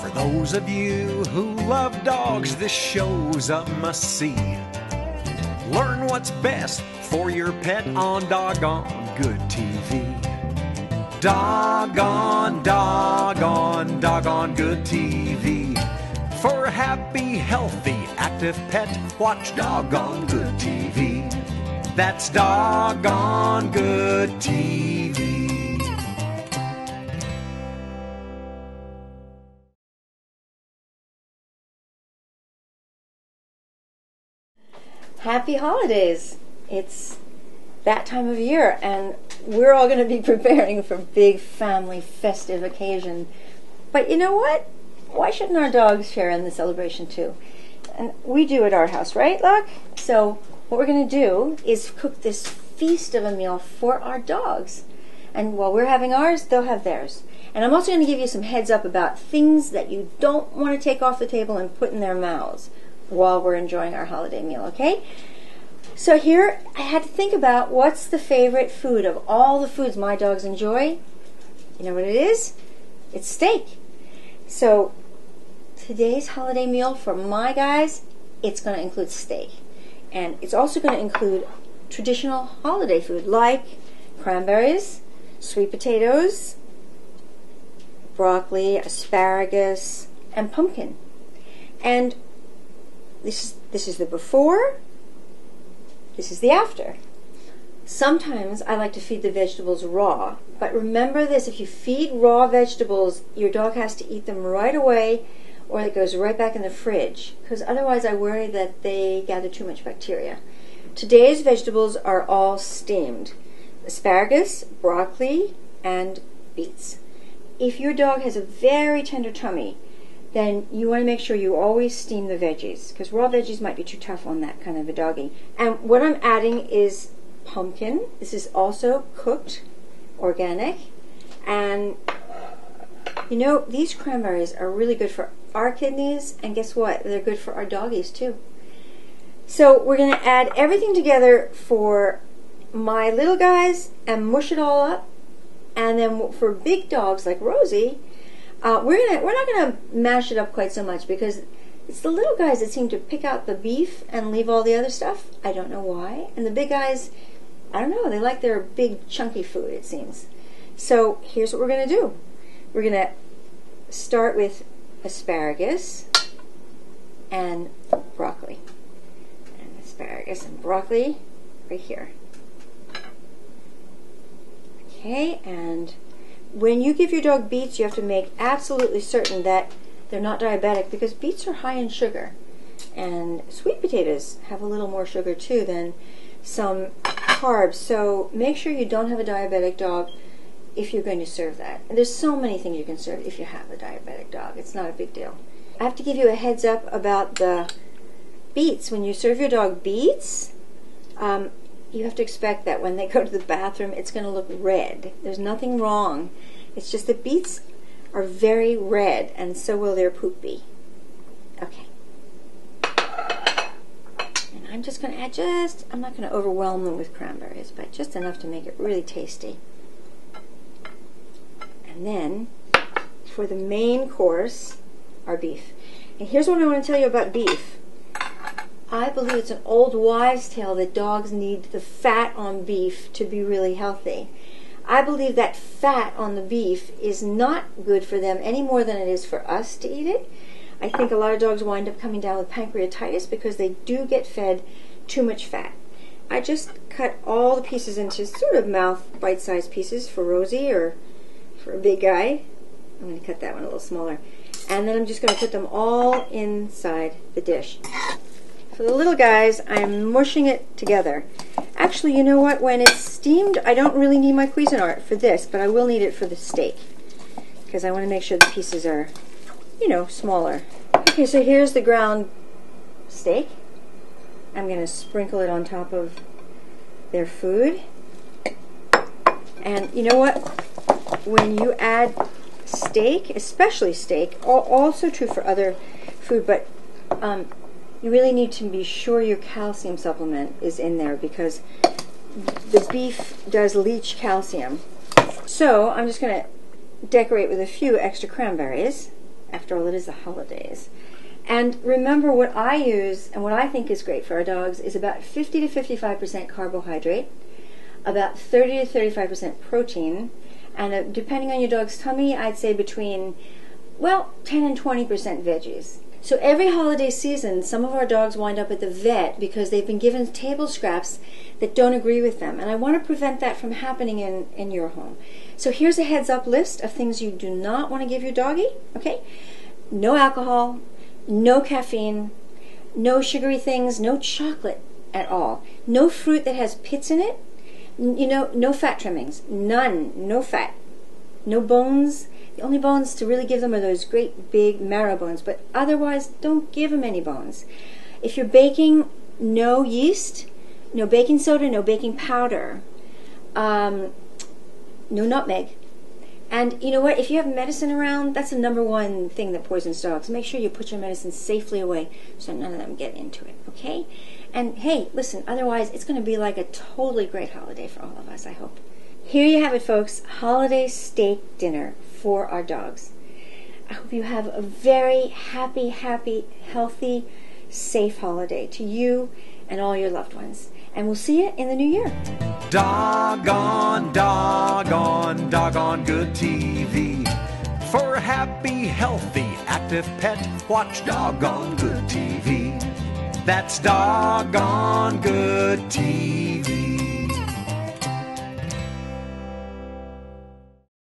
For those of you who love dogs, this show's a must-see. Learn what's best for your pet on Doggone Good TV. Doggone Good TV. For a happy, healthy, active pet, watch Doggone Good TV. That's Doggone Good TV. Happy holidays. It's that time of year, and we're all going to be preparing for big family festive occasion. But you know what? Why shouldn't our dogs share in the celebration too? And we do at our house, right, Luck? So what we're going to do is cook this feast of a meal for our dogs. And while we're having ours, they'll have theirs. And I'm also going to give you some heads up about things that you don't want to take off the table and put in their mouths while we're enjoying our holiday meal, okay? So here, I had to think about what's the favorite food of all the foods my dogs enjoy. You know what it is? It's steak. So today's holiday meal for my guys, it's going to include steak. And it's also going to include traditional holiday food like cranberries, sweet potatoes, broccoli, asparagus, and pumpkin. And this is the before, this is the after. Sometimes I like to feed the vegetables raw, but remember this, if you feed raw vegetables, your dog has to eat them right away or it goes right back in the fridge, because otherwise I worry that they gather too much bacteria. Today's vegetables are all steamed: asparagus, broccoli, and beets. If your dog has a very tender tummy, then you want to make sure you always steam the veggies, because raw veggies might be too tough on that kind of a doggy. And what I'm adding is pumpkin. This is also cooked, organic. And you know, these cranberries are really good for our kidneys, and guess what? They're good for our doggies too. So we're going to add everything together for my little guys and mush it all up. And then for big dogs like Rosie, we're not going to mash it up quite so much, because it's the little guys that seem to pick out the beef and leave all the other stuff. I don't know why. And the big guys, I don't know, they like their big chunky food, it seems. So here's what we're going to do. We're going to start with asparagus and broccoli. And asparagus and broccoli right here. Okay, and when you give your dog beets, you have to make absolutely certain that they're not diabetic, because beets are high in sugar. And sweet potatoes have a little more sugar too than some carbs. So make sure you don't have a diabetic dog if you're going to serve that. And there's so many things you can serve if you have a diabetic dog. It's not a big deal. I have to give you a heads up about the beets. When you serve your dog beets, you have to expect that when they go to the bathroom, it's going to look red. There's nothing wrong. It's just that beets are very red, and so will their poop be. Okay. And I'm just going to add I'm not going to overwhelm them with cranberries, but just enough to make it really tasty. And then, for the main course, our beef. And here's what I want to tell you about beef. I believe it's an old wives' tale that dogs need the fat on beef to be really healthy. I believe that fat on the beef is not good for them any more than it is for us to eat it. I think a lot of dogs wind up coming down with pancreatitis because they do get fed too much fat. I just cut all the pieces into sort of mouth bite-sized pieces for Rosie or for a big guy. I'm going to cut that one a little smaller. And then I'm just going to put them all inside the dish. For the little guys, I'm mushing it together. Actually, you know what? When it's steamed, I don't really need my Cuisinart for this, but I will need it for the steak, because I want to make sure the pieces are, you know, smaller. Okay, so here's the ground steak. I'm going to sprinkle it on top of their food. And you know what? When you add steak, especially steak, also true for other food, but you really need to be sure your calcium supplement is in there, because the beef does leach calcium. So I'm just going to decorate with a few extra cranberries. After all, it is the holidays. And remember, what I use and what I think is great for our dogs is about 50 to 55% carbohydrate, about 30 to 35% protein, and depending on your dog's tummy, I'd say between, well, 10 and 20% veggies. So every holiday season, some of our dogs wind up at the vet because they've been given table scraps that don't agree with them. And I want to prevent that from happening in your home. So here's a heads up list of things you do not want to give your doggy, okay? No alcohol, no caffeine, no sugary things, no chocolate at all, no fruit that has pits in it, no fat trimmings, none, no fat, no bones. The only bones to really give them are those great big marrow bones, but otherwise don't give them any bones. If you're baking, no yeast, no baking soda, no baking powder, no nutmeg. And you know what? If you have medicine around, that's the number one thing that poisons dogs. Make sure you put your medicine safely away so none of them get into it, okay? And hey, listen, otherwise it's going to be like a totally great holiday for all of us, I hope. Here you have it, folks. Holiday steak dinner for our dogs. I hope you have a very happy, healthy, safe holiday to you and all your loved ones. And we'll see you in the new year. Doggone, doggone, doggone good TV. For a happy, healthy, active pet, watch Doggone Good TV. That's Doggone Good TV.